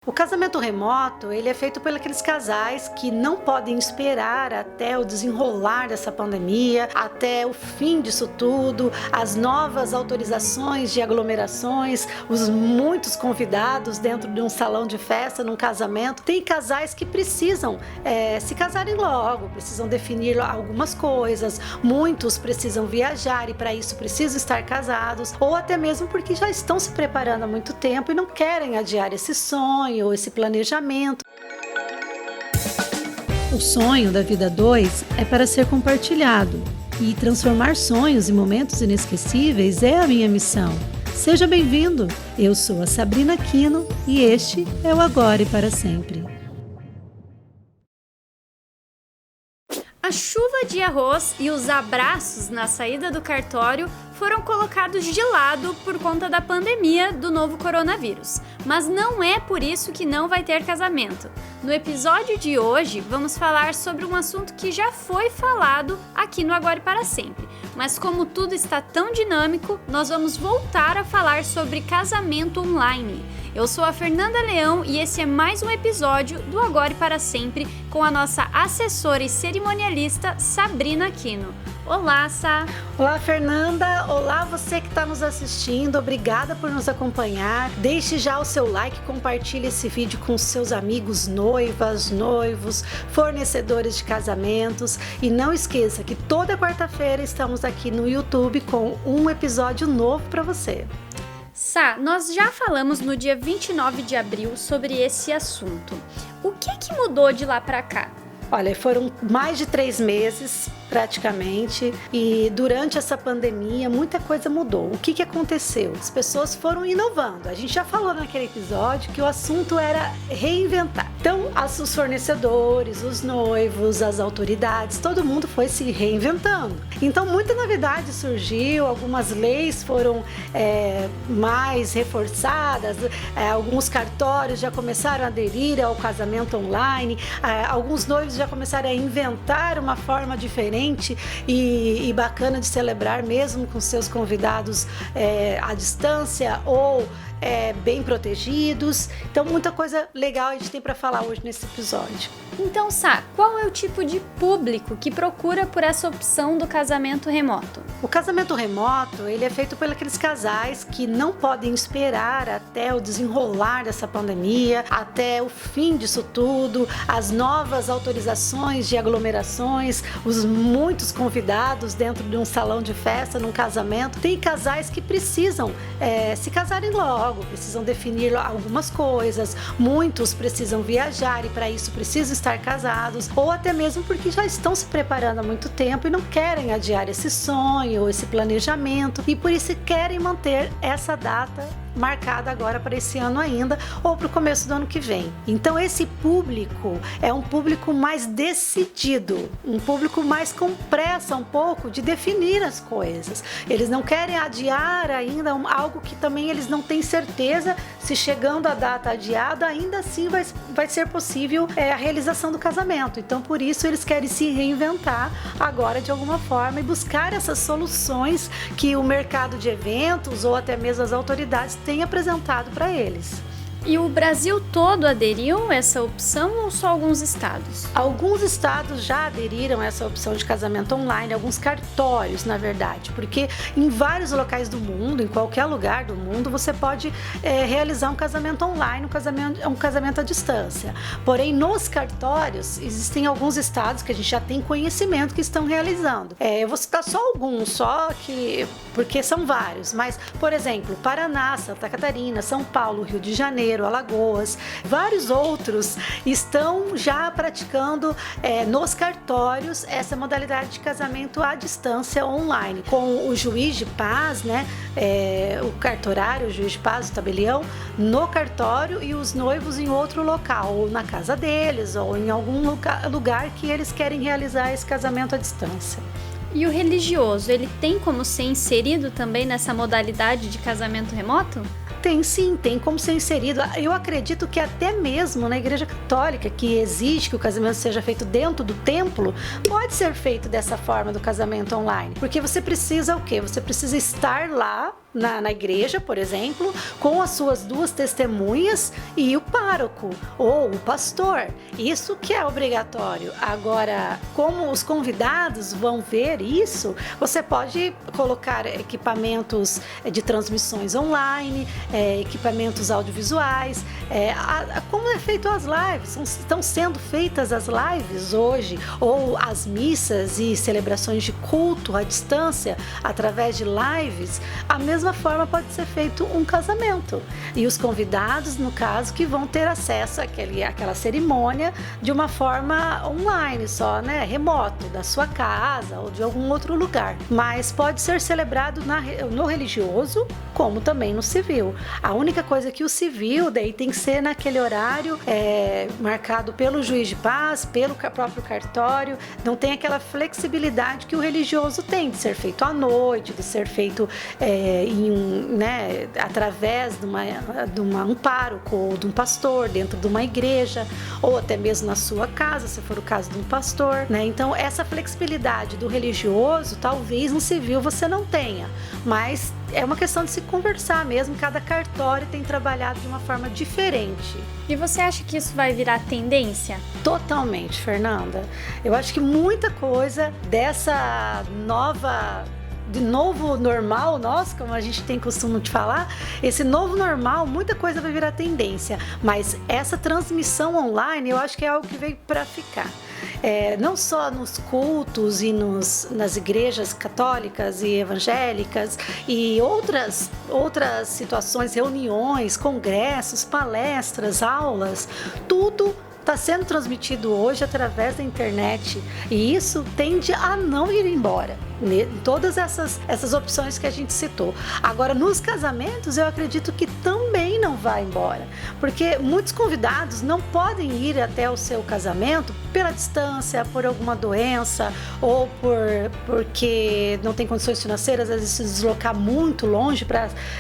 O casamento remoto, ele é feito por aqueles casais que não podem esperar até o desenrolar dessa pandemia, até o fim disso tudo, as novas autorizações de aglomerações, os muitos convidados dentro de um salão de festa, num casamento. Tem casais que precisam se casarem logo, precisam definir algumas coisas, muitos precisam viajar e para isso precisam estar casados, ou até mesmo porque já estão se preparando há muito tempo e não querem adiar esse sonho, ou esse planejamento. O sonho da vida 2 é para ser compartilhado e transformar sonhos em momentos inesquecíveis é a minha missão. Seja bem-vindo! Eu sou a Sabrina Aquino e este é o Agora e para Sempre. A chuva de arroz e os abraços na saída do cartório foram colocados de lado por conta da pandemia do novo coronavírus. Mas não é por isso que não vai ter casamento. No episódio de hoje, vamos falar sobre um assunto que já foi falado aqui no Agora e para Sempre. Mas como tudo está tão dinâmico, nós vamos voltar a falar sobre casamento online. Eu sou a Fernanda Leão e esse é mais um episódio do Agora e para Sempre com a nossa assessora e cerimonialista Sabrina Aquino. Olá, Sá! Olá, Fernanda! Olá, você que está nos assistindo. Obrigada por nos acompanhar. Deixe já o seu like, compartilhe esse vídeo com seus amigos noivas, noivos, fornecedores de casamentos. E não esqueça que toda quarta-feira estamos aqui no YouTube com um episódio novo para você. Sá, nós já falamos no dia 29 de abril sobre esse assunto. O que mudou de lá para cá? Olha, foram mais de 3 meses praticamente e durante essa pandemia muita coisa mudou. O que aconteceu? As pessoas foram inovando. A gente já falou naquele episódio que o assunto era reinventar. Então, os fornecedores, os noivos, as autoridades, todo mundo foi se reinventando. Então, muita novidade surgiu, algumas leis foram mais reforçadas, alguns cartórios já começaram a aderir ao casamento online, alguns noivos já começaram a inventar uma forma diferente e bacana de celebrar mesmo com seus convidados à distância ou bem protegidos. Então, muita coisa legal a gente tem para falar hoje nesse episódio. Então, Sá, qual é o tipo de público que procura por essa opção do casamento remoto? O casamento remoto, ele é feito por aqueles casais que não podem esperar até o desenrolar dessa pandemia, até o fim disso tudo, as novas autorizações de aglomerações, os muitos convidados dentro de um salão de festa, num casamento. Tem casais que precisam se casarem logo, precisam definir algumas coisas, muitos precisam viajar e para isso precisam estar casados, ou até mesmo porque já estão se preparando há muito tempo e não querem adiar esse sonho, esse planejamento e por isso querem manter essa data marcada agora para esse ano ainda ou para o começo do ano que vem. Então esse público é um público mais decidido, um público mais com pressa um pouco de definir as coisas. Eles não querem adiar ainda algo que também eles não têm certeza se chegando a data adiada ainda assim vai ser possível a realização do casamento. Então por isso eles querem se reinventar agora de alguma forma e buscar essas soluções que o mercado de eventos ou até mesmo as autoridades tem apresentado para eles. E o Brasil todo aderiu a essa opção ou só alguns estados? Alguns estados já aderiram a essa opção de casamento online, alguns cartórios, na verdade, porque em vários locais do mundo, em qualquer lugar do mundo, você pode realizar um casamento online, um casamento à distância. Porém, nos cartórios, existem alguns estados que a gente já tem conhecimento que estão realizando. Eu vou citar só alguns, porque são vários, mas, por exemplo, Paraná, Santa Catarina, São Paulo, Rio de Janeiro, Alagoas, vários outros estão já praticando nos cartórios essa modalidade de casamento à distância online, com o juiz de paz, o cartorário, o juiz de paz, o tabelião, no cartório e os noivos em outro local, ou na casa deles, ou em algum lugar que eles querem realizar esse casamento à distância. E o religioso, ele tem como ser inserido também nessa modalidade de casamento remoto? Tem sim, tem como ser inserido. Eu acredito que até mesmo na Igreja Católica, que exige que o casamento seja feito dentro do templo, pode ser feito dessa forma do casamento online. Porque você precisa o quê? Você precisa estar lá na igreja, por exemplo, com as suas 2 testemunhas e o pároco ou o pastor. Isso que é obrigatório. Agora, como os convidados vão ver isso, você pode colocar equipamentos de transmissões online, equipamentos audiovisuais, como é feito as lives. Estão sendo feitas as lives hoje, ou as missas e celebrações de culto à distância, através de lives. A mesma forma pode ser feito um casamento. E os convidados, no caso, que vão ter acesso àquela cerimônia de uma forma online só, né? Remoto, da sua casa ou de algum outro lugar. Mas pode ser celebrado no religioso, como também no civil. A única coisa que o civil daí tem que ser naquele horário marcado pelo juiz de paz, pelo próprio cartório. Não tem aquela flexibilidade que o religioso tem de ser feito à noite, de ser feito através de um pároco ou de um pastor dentro de uma igreja, ou até mesmo na sua casa, se for o caso de um pastor, né? Então, essa flexibilidade do religioso, talvez no civil você não tenha, mas é uma questão de se conversar mesmo. Cada cartório tem trabalhado de uma forma diferente. E você acha que isso vai virar tendência? Totalmente, Fernanda. Eu acho que muita coisa dessa de novo normal nosso, como a gente tem costume de falar, esse novo normal, muita coisa vai virar tendência, mas essa transmissão online eu acho que é algo que veio para ficar. Não só nos cultos e nas igrejas católicas e evangélicas e outras situações, reuniões, congressos, palestras, aulas, tudo está sendo transmitido hoje através da internet, e isso tende a não ir embora. Todas essas opções que a gente citou. Agora, nos casamentos, eu acredito que também não vai embora, porque muitos convidados não podem ir até o seu casamento pela distância, por alguma doença, ou porque não tem condições financeiras, às vezes se deslocar muito longe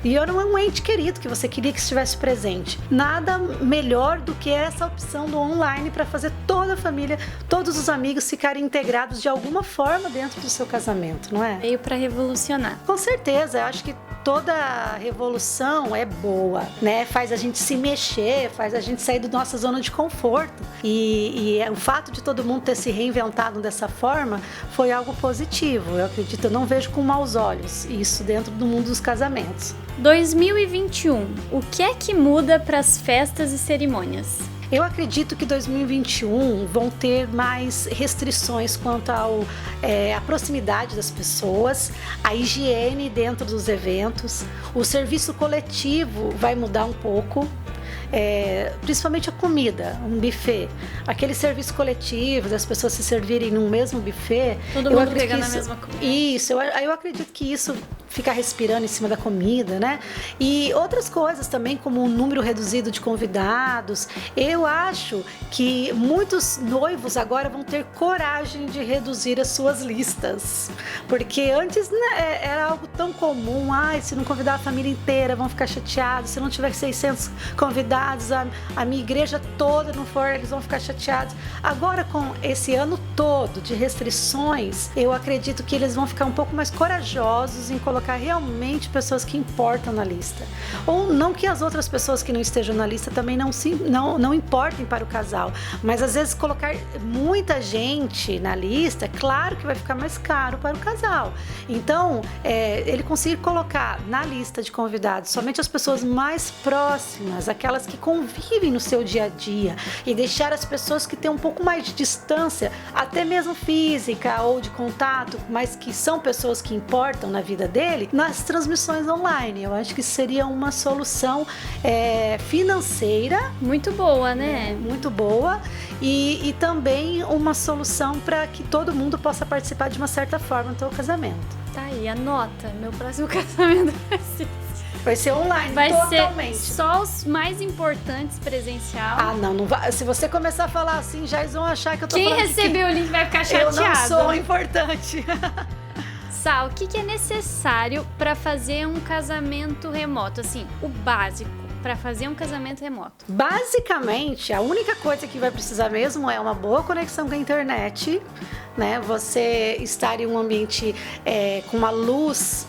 e era um ente querido que você queria que estivesse presente. Nada melhor do que essa opção do online para fazer toda a família, todos os amigos ficarem integrados de alguma forma dentro do seu casamento, não é? Veio para revolucionar. Com certeza, eu acho que toda revolução é boa, né? Faz a gente se mexer, faz a gente sair da nossa zona de conforto. E o fato de todo mundo ter se reinventado dessa forma foi algo positivo. Eu acredito, eu não vejo com maus olhos isso dentro do mundo dos casamentos. 2021, o que é que muda para as festas e cerimônias? Eu acredito que 2021 vão ter mais restrições quanto à proximidade das pessoas, a higiene dentro dos eventos, o serviço coletivo vai mudar um pouco. Principalmente a comida, um buffet, aquele serviço coletivo das pessoas se servirem num mesmo buffet, todo mundo pegando a mesma comida. Isso, eu acredito que isso ficar respirando em cima da comida, né? E outras coisas também, como um número reduzido de convidados. Eu acho que muitos noivos agora vão ter coragem de reduzir as suas listas, porque antes, né, era algo tão comum. Se não convidar a família inteira vão ficar chateados, se não tiver 600 convidados, a minha igreja toda não for, eles vão ficar chateados. Agora, com esse ano todo de restrições, eu acredito que eles vão ficar um pouco mais corajosos em colocar realmente pessoas que importam na lista. Ou não que as outras pessoas que não estejam na lista também não importem para o casal, mas às vezes colocar muita gente na lista, claro que vai ficar mais caro para o casal. Então, ele conseguir colocar na lista de convidados somente as pessoas mais próximas, aquelas que convivem no seu dia a dia, e deixar as pessoas que têm um pouco mais de distância, até mesmo física ou de contato, mas que são pessoas que importam na vida dele, nas transmissões online. Eu acho que seria uma solução financeira muito boa, né? Muito boa, e também uma solução para que todo mundo possa participar de uma certa forma do seu casamento. Tá aí, anota. Meu próximo casamento vai ser online, vai totalmente. Ser só os mais importantes presencial. Não vai. Se você começar a falar assim, já eles vão achar que eu tô Quem falando receber o link vai ficar chateado. Eu não sou importante. Sal, o que é necessário para fazer um casamento remoto? Assim, o básico para fazer um casamento remoto. Basicamente, a única coisa que vai precisar mesmo é uma boa conexão com a internet, né? Você estar em um ambiente com uma luz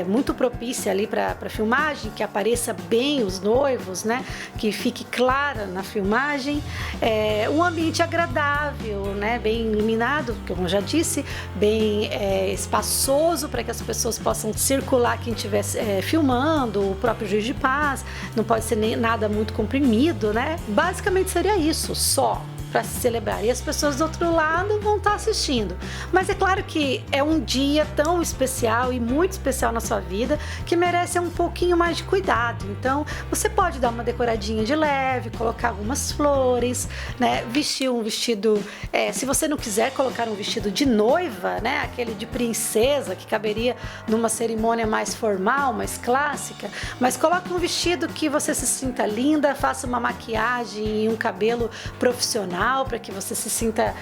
muito propícia ali para filmagem, que apareça bem os noivos, né? Que fique clara na filmagem. Um ambiente agradável, né? Bem iluminado, como eu já disse, bem espaçoso para que as pessoas possam circular, quem estiver filmando, o próprio juiz de paz, não pode ser nem nada muito comprimido, né? Basicamente seria isso, só para se celebrar. E as pessoas do outro lado vão estar assistindo. Mas é claro que é um dia tão especial e muito especial na sua vida que merece um pouquinho mais de cuidado. Então, você pode dar uma decoradinha de leve, colocar algumas flores, né? Vestir um vestido, se você não quiser colocar um vestido de noiva, né? Aquele de princesa que caberia numa cerimônia mais formal, mais clássica, mas coloque um vestido que você se sinta linda, faça uma maquiagem e um cabelo profissional para que você se sinta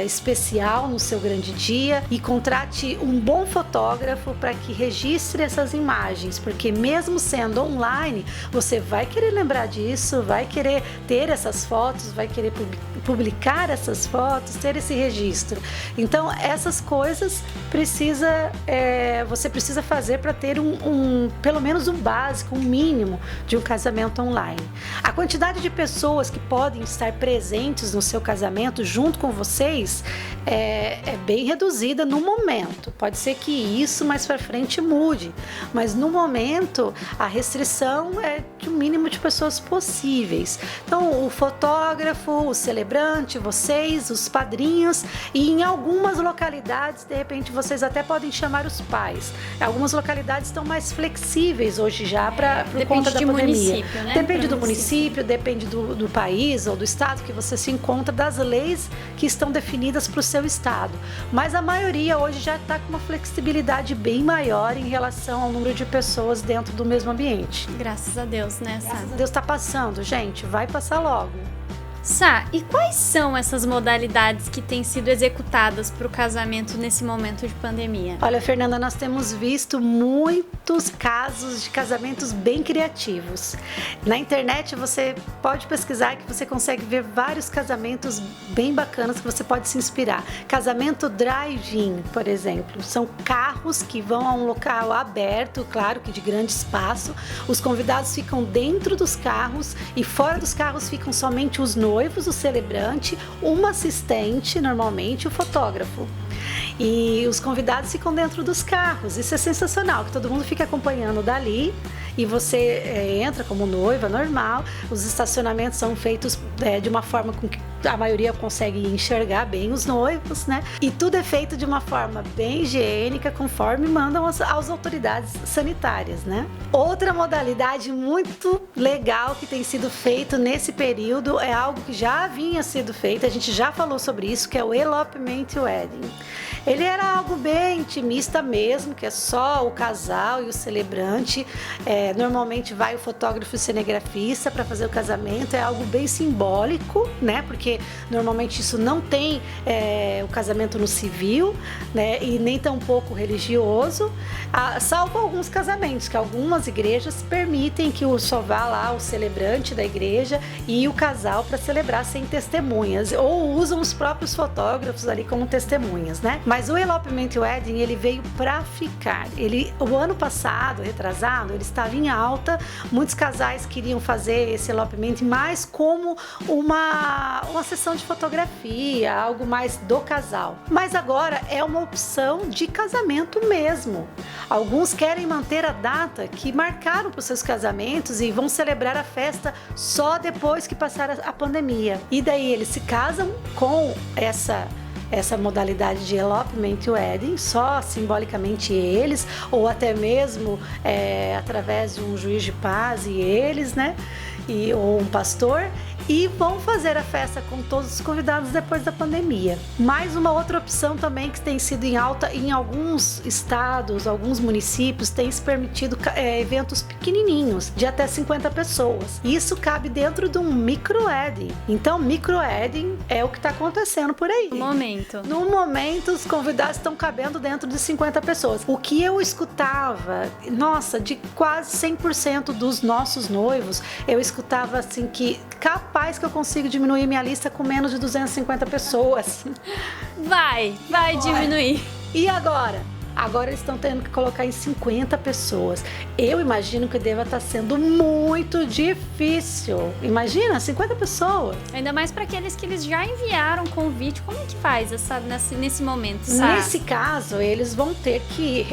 especial no seu grande dia, e contrate um bom fotógrafo para que registre essas imagens, porque mesmo sendo online, você vai querer lembrar disso, vai querer ter essas fotos, vai querer publicar essas fotos, ter esse registro. Então, essas coisas você precisa fazer para ter pelo menos um básico, um mínimo de um casamento online. A quantidade de pessoas que podem estar presentes no seu casamento junto com vocês é bem reduzida no momento. Pode ser que isso mais para frente mude, mas no momento a restrição é de um mínimo de pessoas possíveis. Então, o fotógrafo, o celebrante, vocês, os padrinhos, e em algumas localidades, de repente, vocês até podem chamar os pais. Algumas localidades estão mais flexíveis hoje já por conta da pandemia. Né? Depende do município, depende do país ou do estado que você se encontra, das leis que estão definidas para o seu estado. Mas a maioria hoje já está com uma flexibilidade bem maior em relação ao número de pessoas dentro do mesmo ambiente. Graças a Deus, né, Sá? Graças a Deus está passando, gente. Vai passar logo. Sá, e quais são essas modalidades que têm sido executadas para o casamento nesse momento de pandemia? Olha, Fernanda, nós temos visto muitos casos de casamentos bem criativos. Na internet você pode pesquisar que você consegue ver vários casamentos bem bacanas que você pode se inspirar. Casamento drive-in, por exemplo, são carros que vão a um local aberto, claro que de grande espaço. Os convidados ficam dentro dos carros e fora dos carros ficam somente os noivos, o celebrante, uma assistente, normalmente o fotógrafo. E os convidados ficam dentro dos carros. Isso é sensacional, que todo mundo fica acompanhando dali e você entra como noiva normal. Os estacionamentos são feitos de uma forma com que a maioria consegue enxergar bem os noivos, né? E tudo é feito de uma forma bem higiênica, conforme mandam as autoridades sanitárias, né? Outra modalidade muito legal que tem sido feito nesse período é algo que já vinha sido feito, a gente já falou sobre isso, que é o elopement wedding. Ele era algo bem intimista mesmo, que é só o casal e o celebrante. Normalmente vai o fotógrafo e o cinegrafista para fazer o casamento. É algo bem simbólico, né? Porque normalmente isso não tem o casamento no civil, né? E nem tampouco religioso, salvo alguns casamentos, que algumas igrejas permitem que só vá lá o celebrante da igreja e o casal para celebrar sem testemunhas, ou usam os próprios fotógrafos ali como testemunhas, né? Mas o elopement wedding, ele veio para ficar. O ano passado, retrasado, ele estava em alta. Muitos casais queriam fazer esse elopement mais como uma sessão de fotografia, algo mais do casal. Mas agora é uma opção de casamento mesmo. Alguns querem manter a data que marcaram para os seus casamentos e vão celebrar a festa só depois que passar a pandemia. E daí eles se casam com essa modalidade de elopement wedding, só simbolicamente eles, ou até mesmo através de um juiz de paz e eles, né? Ou um pastor, e vão fazer a festa com todos os convidados depois da pandemia. Mais uma outra opção também que tem sido em alta em alguns estados, alguns municípios, tem se permitido eventos pequenininhos, de até 50 pessoas. Isso cabe dentro de um micro-wedding. Então, micro-wedding é o que está acontecendo por aí. No momento, os convidados estão cabendo dentro de 50 pessoas. O que eu escutava, de quase 100% dos nossos noivos, eu escutava assim que capaz que eu consigo diminuir minha lista com menos de 250 pessoas. Vai diminuir. E agora? Agora eles estão tendo que colocar em 50 pessoas. Eu imagino que deva estar sendo muito difícil. Imagina, 50 pessoas. Ainda mais para aqueles que eles já enviaram convite. Como é que faz nesse momento, sabe? Nesse caso, eles vão ter que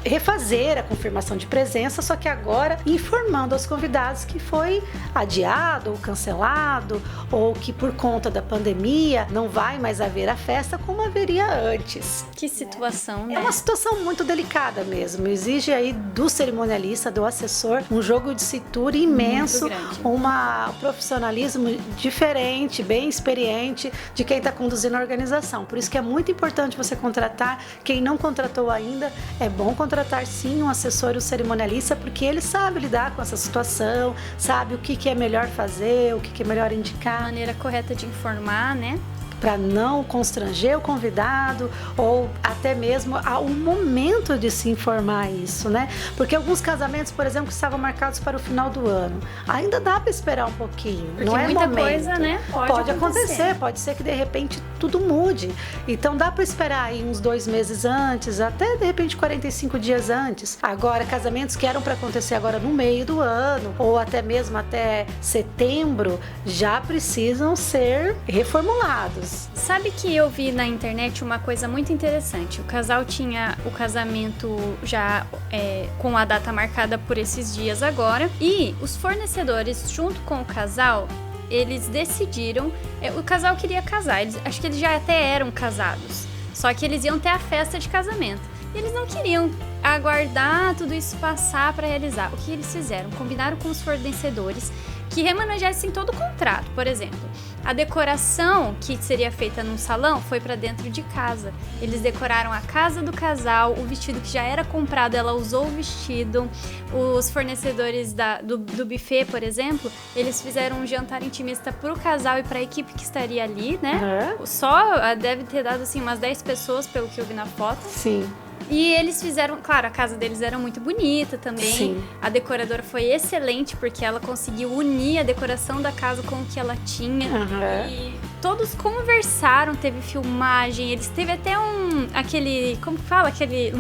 refazer a confirmação de presença, só que agora informando aos convidados que foi adiado ou cancelado, ou que por conta da pandemia não vai mais haver a festa como haveria antes. Que situação, né? É uma situação muito delicada mesmo. Exige aí do cerimonialista, do assessor, um jogo de cintura imenso, um profissionalismo diferente, bem experiente de quem está conduzindo a organização. Por isso que é muito importante você contratar. Quem não contratou ainda, é bom contratar sim um assessor e um cerimonialista, porque ele sabe lidar com essa situação, sabe o que é melhor fazer, o que é melhor indicar. A maneira correta de informar, né? Para não constranger o convidado, ou até mesmo um momento de se informar isso, né? Porque alguns casamentos, por exemplo, que estavam marcados para o final do ano, ainda dá para esperar um pouquinho. Porque não é muita momento. Coisa, né? Pode acontecer, pode ser que de repente tudo mude. Então dá para esperar aí uns 2 meses antes, até de repente 45 dias antes. Agora, casamentos que eram para acontecer agora no meio do ano, ou até mesmo até setembro, já precisam ser reformulados. Sabe que eu vi na internet uma coisa muito interessante. O casal tinha o casamento já com a data marcada por esses dias agora, e os fornecedores, junto com o casal, eles decidiram, o casal queria casar, acho que eles já até eram casados, só que eles iam ter a festa de casamento. E eles não queriam aguardar tudo isso passar para realizar. O que eles fizeram? Combinaram com os fornecedores que remanejassem todo o contrato. Por exemplo, a decoração que seria feita num salão foi para dentro de casa. Eles decoraram a casa do casal, o vestido que já era comprado, ela usou o vestido. Os fornecedores do buffet, por exemplo, eles fizeram um jantar intimista para o casal e para a equipe que estaria ali, né? Só deve ter dado assim umas 10 pessoas, pelo que eu vi na foto. Sim. E eles fizeram, claro, a casa deles era muito bonita também. Sim. A decoradora foi excelente, porque ela conseguiu unir a decoração da casa com o que ela tinha. E todos conversaram, teve filmagem, eles teve até aquele, como que fala? Aquele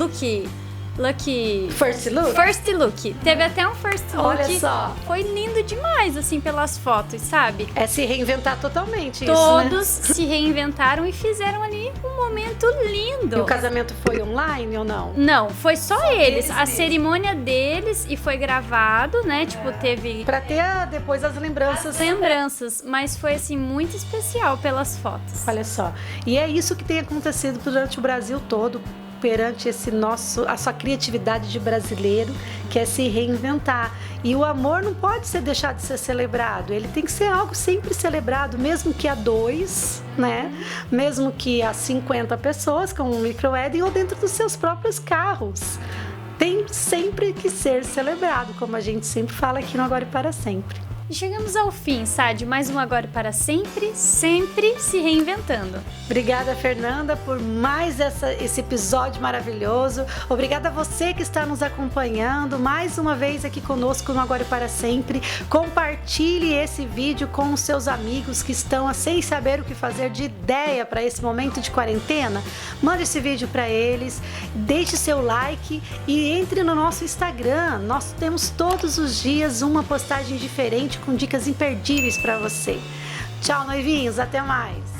First look? First look. Teve até um first look. Olha só. Foi lindo demais, assim, pelas fotos, sabe? É se reinventar totalmente Todos isso, né? se reinventaram e fizeram ali um momento lindo. E o casamento foi online ou não? Não, foi só eles. A cerimônia deles, e foi gravado, né? Tipo, teve... Pra ter depois as lembranças. Mas foi, assim, muito especial pelas fotos. Olha só. E é isso que tem acontecido durante o Brasil todo, perante a sua criatividade de brasileiro, que é se reinventar. E o amor não pode ser deixado de ser celebrado, ele tem que ser algo sempre celebrado, mesmo que a 2, né? Mesmo que a 50 pessoas, com um micro-wedding, ou dentro dos seus próprios carros. Tem sempre que ser celebrado, como a gente sempre fala aqui no Agora e Para Sempre. E chegamos ao fim, Sade, mais um Agora e Para Sempre, sempre se reinventando. Obrigada, Fernanda, por mais esse episódio maravilhoso. Obrigada a você que está nos acompanhando mais uma vez aqui conosco no Agora e Para Sempre. Compartilhe esse vídeo com os seus amigos que estão sem saber o que fazer de ideia para esse momento de quarentena. Mande esse vídeo para eles, deixe seu like e entre no nosso Instagram. Nós temos todos os dias uma postagem diferente com dicas imperdíveis para você. Tchau, noivinhos, até mais!